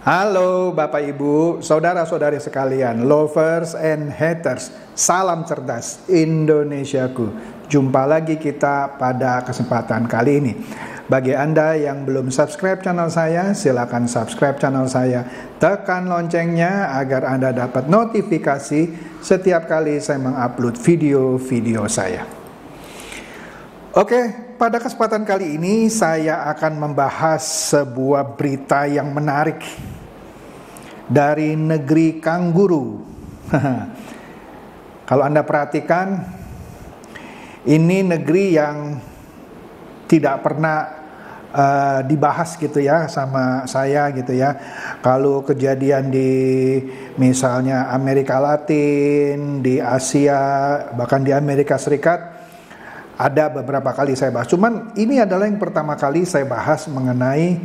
Halo Bapak Ibu, saudara-saudari sekalian, lovers and haters, salam cerdas Indonesiaku. Jumpa lagi kita pada kesempatan kali ini. Bagi Anda yang belum subscribe channel saya, silakan subscribe channel saya. Tekan loncengnya agar Anda dapat notifikasi setiap kali saya mengupload video-video saya. Oke, pada kesempatan kali ini saya akan membahas sebuah berita yang menarik dari negeri kanguru. Kalau Anda perhatikan, ini negeri yang tidak pernah dibahas gitu ya sama saya gitu ya. Kalau kejadian di misalnya Amerika Latin, di Asia, bahkan di Amerika Serikat, ada beberapa kali saya bahas. Cuman ini adalah yang pertama kali saya bahas mengenai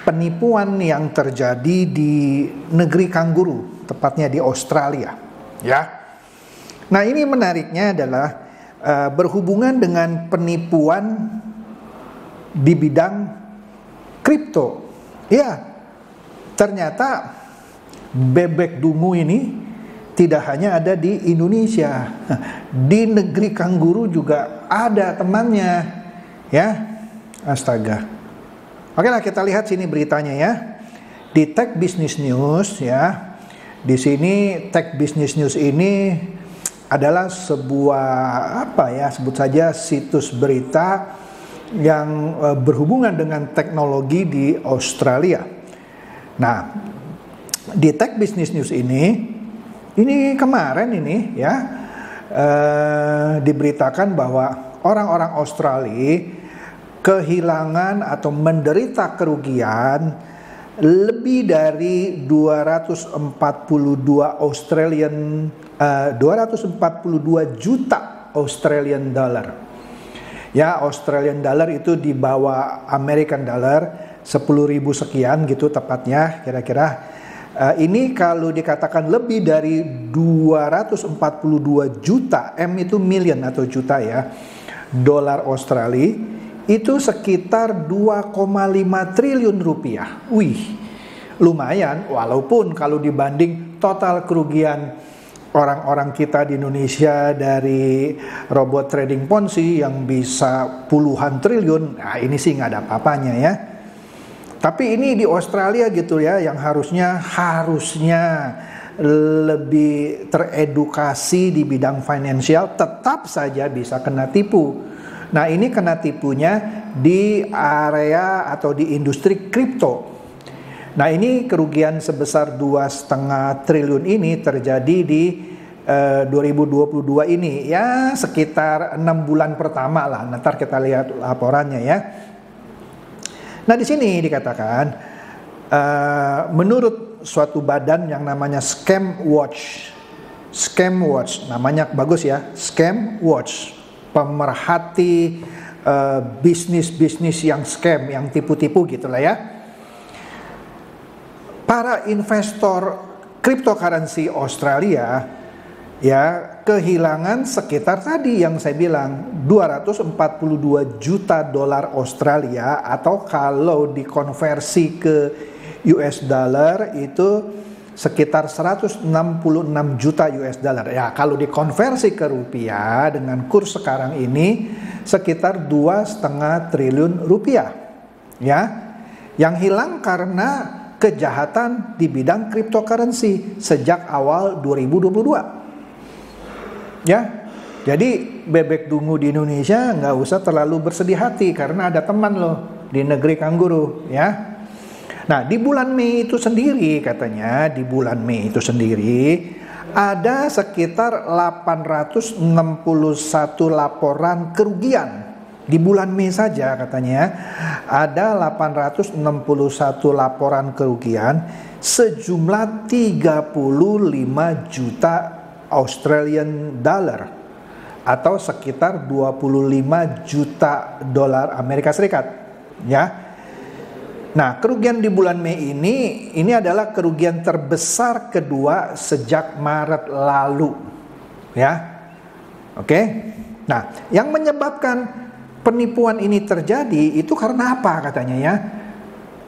penipuan yang terjadi di negeri kanguru, tepatnya di Australia. Ya. Nah, ini menariknya adalah berhubungan dengan penipuan di bidang kripto. Ya, ternyata bebek dungu ini tidak hanya ada di Indonesia, di negeri kanguru juga ada temannya, ya. Astaga. Oke lah, kita lihat sini beritanya ya. Di Tech Business News ya. Di sini Tech Business News ini adalah sebuah sebut saja situs berita yang berhubungan dengan teknologi di Australia. Nah, di Tech Business News ini kemarin ini ya diberitakan bahwa orang-orang Australia kehilangan atau menderita kerugian lebih dari 242 juta Australian dollar. Ya, Australian dollar itu di bawah American dollar 10.000 sekian gitu tepatnya kira-kira. Ini kalau dikatakan lebih dari 242 juta, M itu million atau juta ya, dolar Australia, itu sekitar 2,5 triliun rupiah. Wih, lumayan, walaupun kalau dibanding total kerugian orang-orang kita di Indonesia dari robot trading Ponzi yang bisa puluhan triliun, nah ini sih nggak ada apa-apanya ya. Tapi ini di Australia gitu ya, yang harusnya lebih teredukasi di bidang finansial, tetap saja bisa kena tipu. Nah, ini kena tipunya di area atau di industri kripto. Nah, ini kerugian sebesar 2,5 triliun ini terjadi di 2022 ini. Ya, sekitar 6 bulan pertama lah. Ntar kita lihat laporannya ya. Nah, di sini dikatakan menurut suatu badan yang namanya Scam Watch, namanya bagus ya, Scam Watch, pemerhati bisnis yang scam, yang tipu-tipu gitulah ya. Para investor cryptocurrency Australia ya kehilangan sekitar tadi yang saya bilang 242 juta dolar Australia, atau kalau dikonversi ke US dollar itu sekitar 166 juta US dollar. Ya, kalau dikonversi ke rupiah dengan kurs sekarang ini sekitar 2,5 triliun rupiah. Ya, yang hilang karena kejahatan di bidang cryptocurrency sejak awal 2022. Ya, jadi bebek dungu di Indonesia nggak usah terlalu bersedih hati karena ada teman loh di negeri kanguru ya. Nah, di bulan Mei itu sendiri katanya, ada sekitar 861 laporan kerugian. Di bulan Mei saja katanya ada 861 laporan kerugian sejumlah 35 juta Australian dollar atau sekitar 25 juta dolar Amerika Serikat ya. Nah, kerugian di bulan Mei ini adalah kerugian terbesar kedua sejak Maret lalu. Ya. Oke. Nah, yang menyebabkan penipuan ini terjadi itu karena apa katanya ya?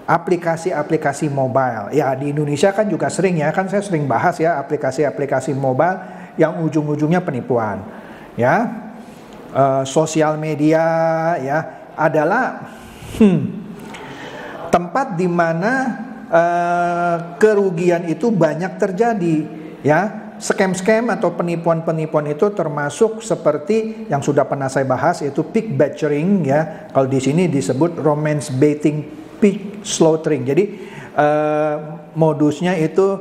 aplikasi-aplikasi mobile. Ya, di Indonesia kan juga sering ya, kan saya sering bahas ya aplikasi-aplikasi mobile yang ujung-ujungnya penipuan. Ya, sosial media ya adalah tempat di mana kerugian itu banyak terjadi. Ya, scam-scam atau penipuan-penipuan itu termasuk seperti yang sudah pernah saya bahas, yaitu pig butchering ya. Kalau di sini disebut romance baiting, pig slaughtering. Jadi modusnya itu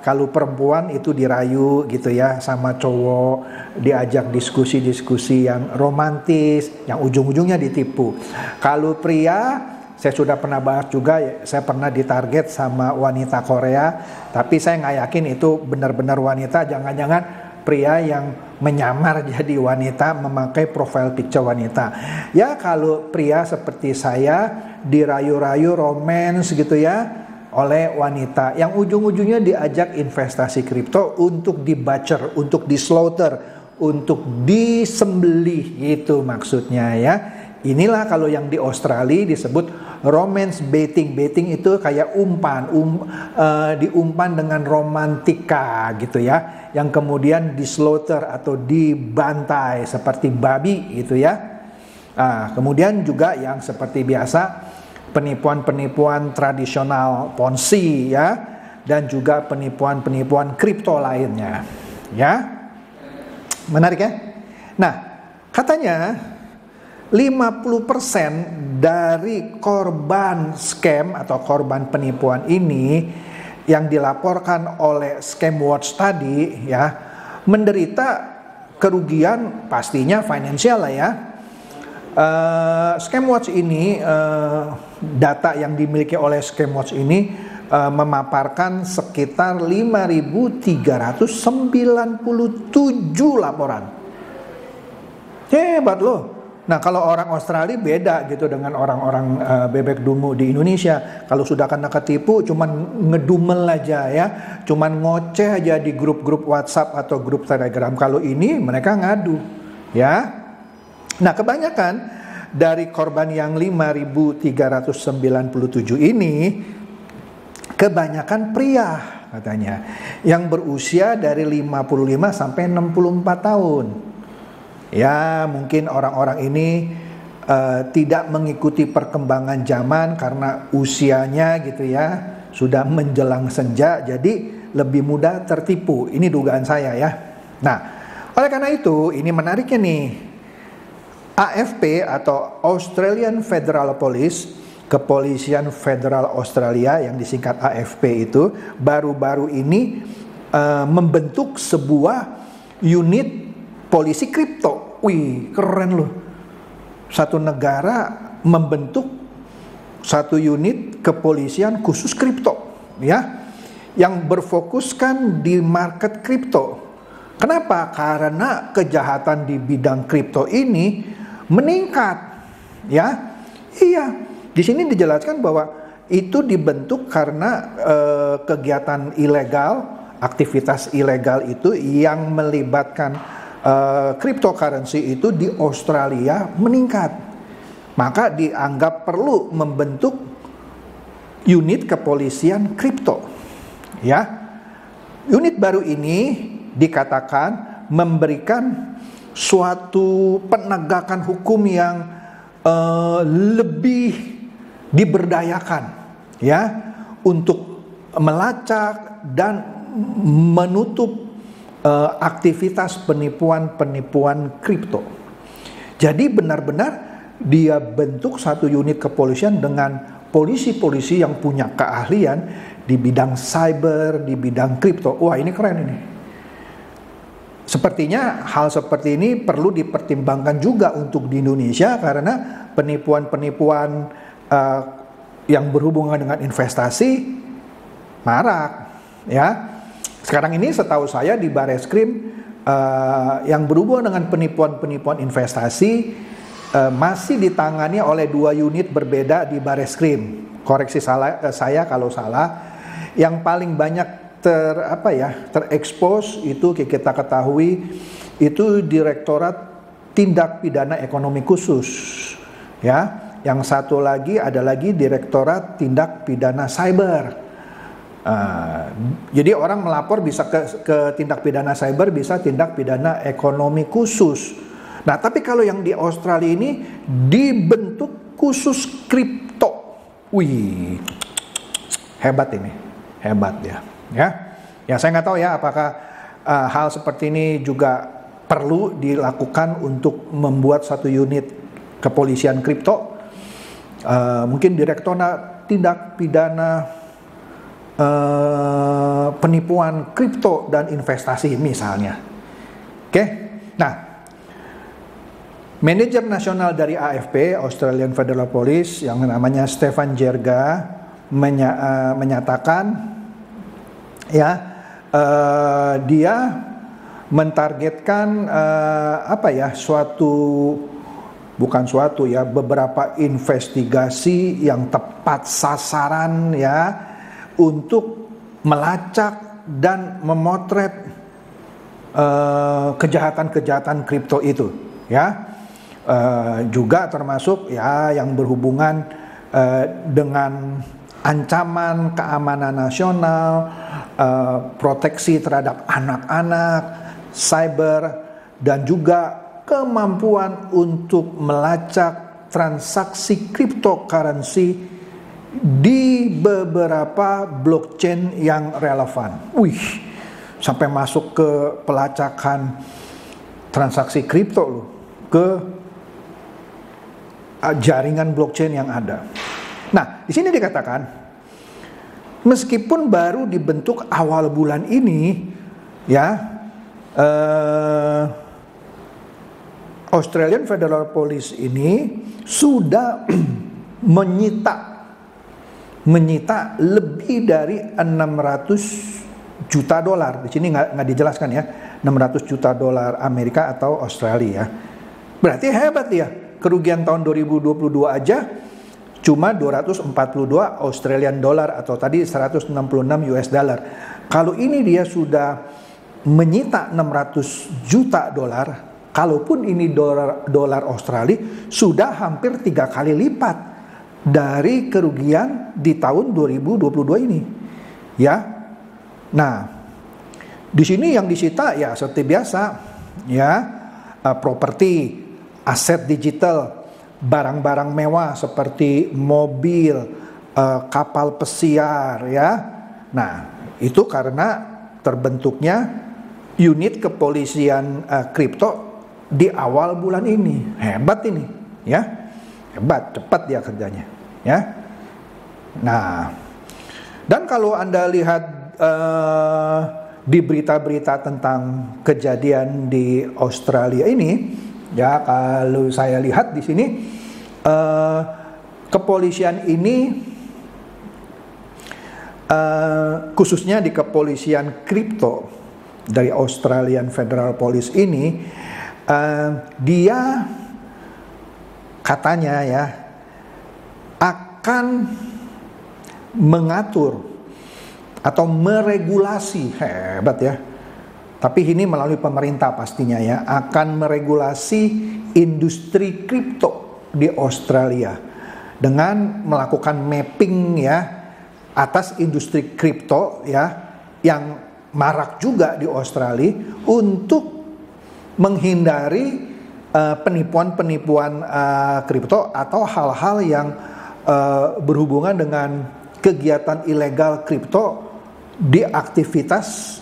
kalau perempuan itu dirayu gitu ya sama cowok, diajak diskusi-diskusi yang romantis, yang ujung-ujungnya ditipu. Kalau pria, saya sudah pernah bahas juga, saya pernah ditarget sama wanita Korea, tapi saya nggak yakin itu benar-benar wanita, jangan-jangan pria yang menyamar jadi wanita, memakai profile picture wanita. Ya, kalau pria seperti saya dirayu-rayu romance gitu ya oleh wanita, yang ujung-ujungnya diajak investasi kripto untuk di-butcher, untuk di-slaughter, untuk disembelih, gitu maksudnya ya. Inilah kalau yang di Australia disebut romance baiting. Baiting itu kayak umpan, diumpan dengan romantika gitu ya, yang kemudian di-slaughter atau dibantai seperti babi gitu ya. Kemudian juga yang seperti biasa penipuan-penipuan tradisional Ponzi ya, dan juga penipuan-penipuan kripto lainnya ya. Menarik ya. Nah, katanya 50% dari korban scam atau korban penipuan ini yang dilaporkan oleh Scamwatch tadi ya, menderita kerugian pastinya finansial lah ya. Scamwatch ini, data yang dimiliki oleh Scamwatch ini memaparkan sekitar 5.397 laporan. Hebat loh. Nah, kalau orang Australia beda gitu dengan orang-orang bebek dungu di Indonesia. Kalau sudah kena ketipu cuman ngedumel aja ya, cuman ngoceh aja di grup-grup WhatsApp atau grup Telegram. Kalau ini mereka ngadu ya. Nah, kebanyakan dari korban yang 5.397 ini kebanyakan pria katanya, yang berusia dari 55 sampai 64 tahun. Ya, mungkin orang-orang ini tidak mengikuti perkembangan zaman karena usianya gitu ya, sudah menjelang senja, jadi lebih mudah tertipu. Ini dugaan saya ya. Nah, oleh karena itu, ini menariknya nih. AFP atau Australian Federal Police, Kepolisian Federal Australia yang disingkat AFP itu, baru-baru ini membentuk sebuah unit polisi kripto. Wih, keren loh. Satu negara membentuk satu unit kepolisian khusus kripto ya, yang berfokuskan di market kripto. Kenapa? Karena kejahatan di bidang kripto ini meningkat ya. Iya, di sini dijelaskan bahwa itu dibentuk karena kegiatan ilegal, aktivitas ilegal itu yang melibatkan cryptocurrency itu di Australia meningkat. Maka dianggap perlu membentuk unit kepolisian kripto. Ya. Unit baru ini dikatakan memberikan suatu penegakan hukum yang lebih diberdayakan ya, untuk melacak dan menutup aktivitas penipuan-penipuan kripto. Jadi benar-benar dia bentuk satu unit kepolisian dengan polisi-polisi yang punya keahlian di bidang cyber, di bidang kripto. Wah, ini keren ini. Sepertinya hal seperti ini perlu dipertimbangkan juga untuk di Indonesia, karena penipuan-penipuan yang berhubungan dengan investasi marak ya. Sekarang ini setahu saya di Bareskrim yang berhubungan dengan penipuan-penipuan investasi masih ditangani oleh 2 unit berbeda di Bareskrim. Koreksi saya kalau salah. Yang paling banyak terekspos itu kita ketahui itu Direktorat Tindak Pidana Ekonomi Khusus ya, yang satu lagi ada lagi Direktorat Tindak Pidana Cyber. Jadi orang melapor bisa ke tindak pidana cyber, bisa tindak pidana ekonomi khusus. Nah, tapi kalau yang di Australia ini dibentuk khusus kripto. Wih, hebat ini, hebat ya. Ya saya nggak tahu ya apakah hal seperti ini juga perlu dilakukan untuk membuat satu unit kepolisian kripto. Mungkin Direktorat Tindak Pidana penipuan kripto dan investasi misalnya. Oke. Nah, manajer nasional dari AFP, Australian Federal Police, yang namanya Stefan Jerga menyatakan ya, dia mentargetkan beberapa investigasi yang tepat sasaran ya, untuk melacak dan memotret kejahatan-kejahatan kripto itu ya, juga termasuk ya yang berhubungan dengan ancaman keamanan nasional, proteksi terhadap anak-anak, cyber, dan juga kemampuan untuk melacak transaksi cryptocurrency di beberapa blockchain yang relevan. Sampai masuk ke pelacakan transaksi kripto loh, ke jaringan blockchain yang ada. Nah, di sini dikatakan meskipun baru dibentuk awal bulan ini, ya, Australian Federal Police ini sudah menyita lebih dari 600 juta dolar. Di sini nggak dijelaskan ya, 600 juta dolar Amerika atau Australia. Berarti hebat ya. Kerugian tahun 2022 aja cuma 242 Australian dollar atau tadi 166 US dollar. Kalau ini dia sudah menyita 600 juta dolar, kalaupun ini dolar Australia, sudah hampir 3 kali lipat dari kerugian di tahun 2022 ini, ya. Nah, di sini yang disita ya seperti biasa, ya, properti, aset digital, barang-barang mewah seperti mobil, kapal pesiar, ya. Nah, itu karena terbentuknya unit kepolisian kripto di awal bulan ini. Hebat ini, ya. Hebat, cepat dia kerjanya, ya. Nah, dan kalau Anda lihat di berita-berita tentang kejadian di Australia ini, ya, kalau saya lihat di sini kepolisian ini khususnya di kepolisian kripto dari Australian Federal Police ini, dia katanya ya akan mengatur atau meregulasi, hebat ya, tapi ini melalui pemerintah pastinya ya, akan meregulasi industri kripto di Australia dengan melakukan mapping ya atas industri kripto ya yang marak juga di Australia untuk menghindari penipuan-penipuan kripto atau hal-hal yang berhubungan dengan kegiatan ilegal kripto di aktivitas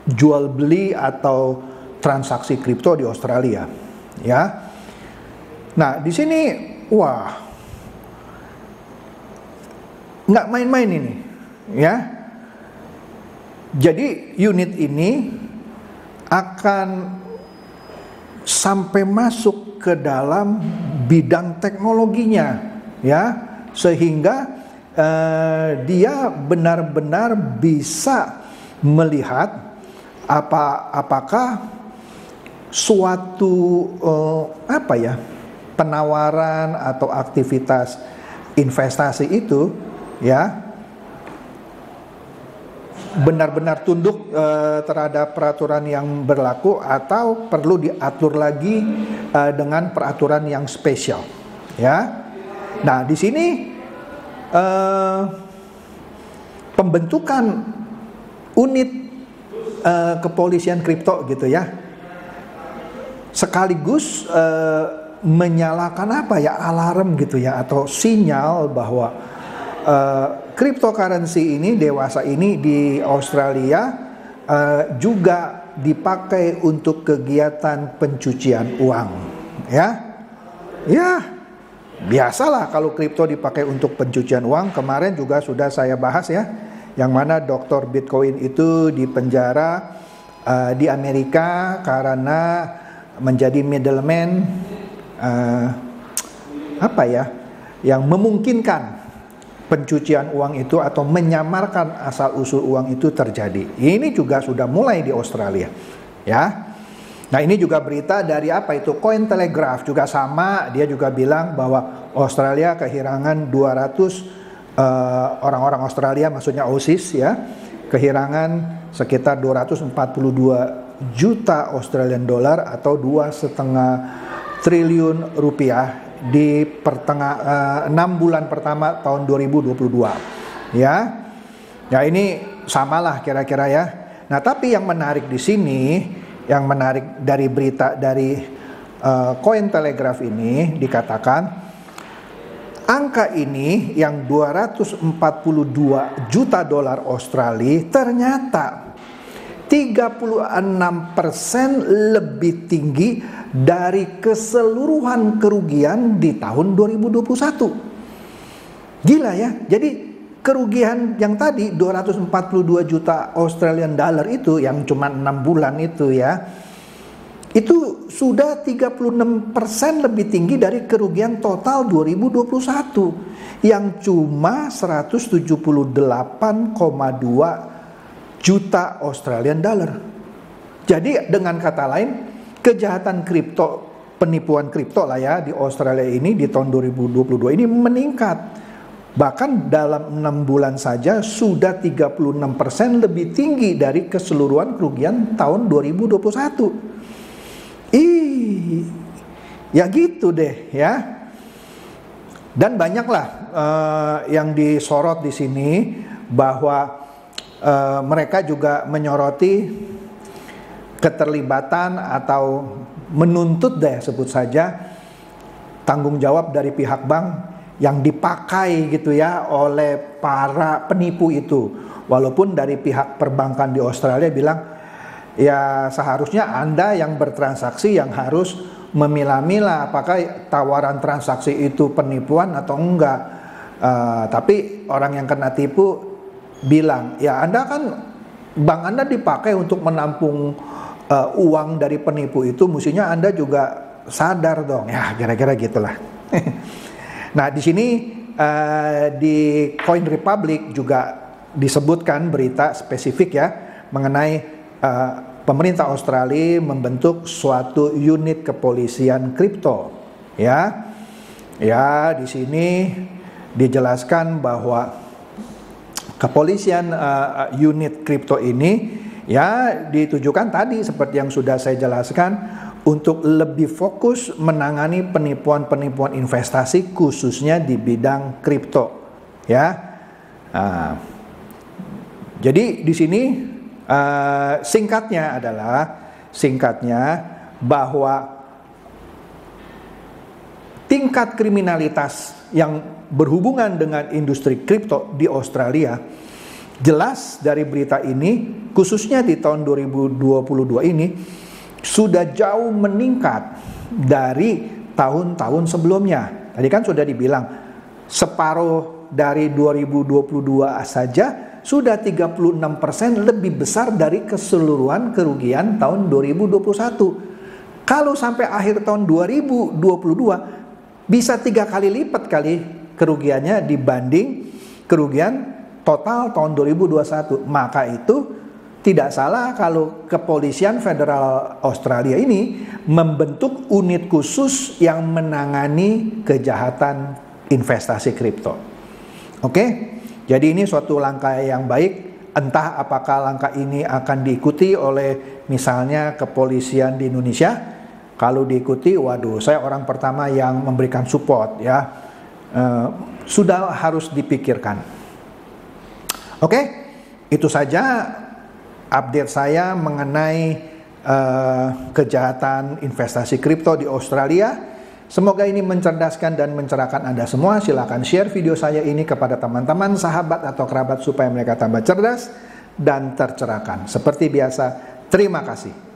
jual beli atau transaksi kripto di Australia, ya. Nah, di sini wah, nggak main-main ini, ya. Jadi unit ini akan sampai masuk ke dalam bidang teknologinya, ya, sehingga dia benar-benar bisa melihat apakah suatu penawaran atau aktivitas investasi itu ya benar-benar tunduk terhadap peraturan yang berlaku atau perlu diatur lagi dengan peraturan yang spesial, ya. Nah, di sini pembentukan unit kepolisian kripto gitu ya, sekaligus menyalakan apa ya, alarm gitu ya, atau sinyal bahwa cryptocurrency ini, dewasa ini di Australia juga dipakai untuk kegiatan pencucian uang, ya. Biasalah kalau kripto dipakai untuk pencucian uang. Kemarin juga sudah saya bahas ya, yang mana Dr. Bitcoin itu dipenjara di Amerika karena menjadi middleman, yang memungkinkan pencucian uang itu atau menyamarkan asal-usul uang itu terjadi. Ini juga sudah mulai di Australia, ya. Nah, ini juga berita dari Cointelegraph juga sama, dia juga bilang bahwa Australia kehilangan 200 orang-orang Australia, maksudnya Aussies ya, kehilangan sekitar 242 juta Australian dollar atau 2,5 triliun rupiah di 6 bulan pertama tahun 2022, ya. Ya, ini samalah kira-kira ya. Nah, tapi yang menarik di sini, yang menarik dari berita dari Cointelegraph ini dikatakan angka ini yang 242 juta dolar Australia ternyata 36% lebih tinggi dari keseluruhan kerugian di tahun 2021. Gila ya. Jadi kerugian yang tadi 242 juta Australian dollar itu yang cuma 6 bulan itu ya, itu sudah 36% lebih tinggi dari kerugian total 2021 yang cuma 178,2 juta Australian dollar. Jadi dengan kata lain, kejahatan kripto, penipuan kripto lah ya di Australia ini di tahun 2022 ini meningkat. Bahkan dalam 6 bulan saja sudah 36% lebih tinggi dari keseluruhan kerugian tahun 2021. Ya gitu deh ya. Dan banyaklah yang disorot di sini bahwa mereka juga menyoroti keterlibatan atau menuntut sebut saja tanggung jawab dari pihak bank yang dipakai gitu ya oleh para penipu itu. Walaupun dari pihak perbankan di Australia bilang ya seharusnya Anda yang bertransaksi yang harus memilah-milah apakah tawaran transaksi itu penipuan atau enggak. Tapi orang yang kena tipu bilang ya Anda kan, bank Anda dipakai untuk menampung uang dari penipu itu, mestinya Anda juga sadar dong. Ya kira-kira gitulah. Nah, di sini di Coin Republic juga disebutkan berita spesifik ya mengenai pemerintah Australia membentuk suatu unit kepolisian kripto. Ya, di sini dijelaskan bahwa kepolisian unit kripto ini ya ditujukan tadi seperti yang sudah saya jelaskan untuk lebih fokus menangani penipuan-penipuan investasi khususnya di bidang kripto ya. Jadi di sini singkatnya bahwa tingkat kriminalitas yang berhubungan dengan industri kripto di Australia jelas dari berita ini khususnya di tahun 2022 ini sudah jauh meningkat dari tahun-tahun sebelumnya. Tadi kan sudah dibilang separuh dari 2022 saja sudah 36% lebih besar dari keseluruhan kerugian tahun 2021. Kalau sampai akhir tahun 2022 bisa 3 kali lipat kali kerugiannya dibanding kerugian total tahun 2021. Maka itu tidak salah kalau Kepolisian Federal Australia ini membentuk unit khusus yang menangani kejahatan investasi kripto. Oke, jadi ini suatu langkah yang baik. Entah apakah langkah ini akan diikuti oleh misalnya kepolisian di Indonesia. Kalau diikuti, waduh, saya orang pertama yang memberikan support ya. sudah harus dipikirkan. Oke, itu saja update saya mengenai kejahatan investasi kripto di Australia. Semoga ini mencerdaskan dan mencerahkan Anda semua. Silakan share video saya ini kepada teman-teman, sahabat atau kerabat supaya mereka tambah cerdas dan tercerahkan. Seperti biasa, terima kasih.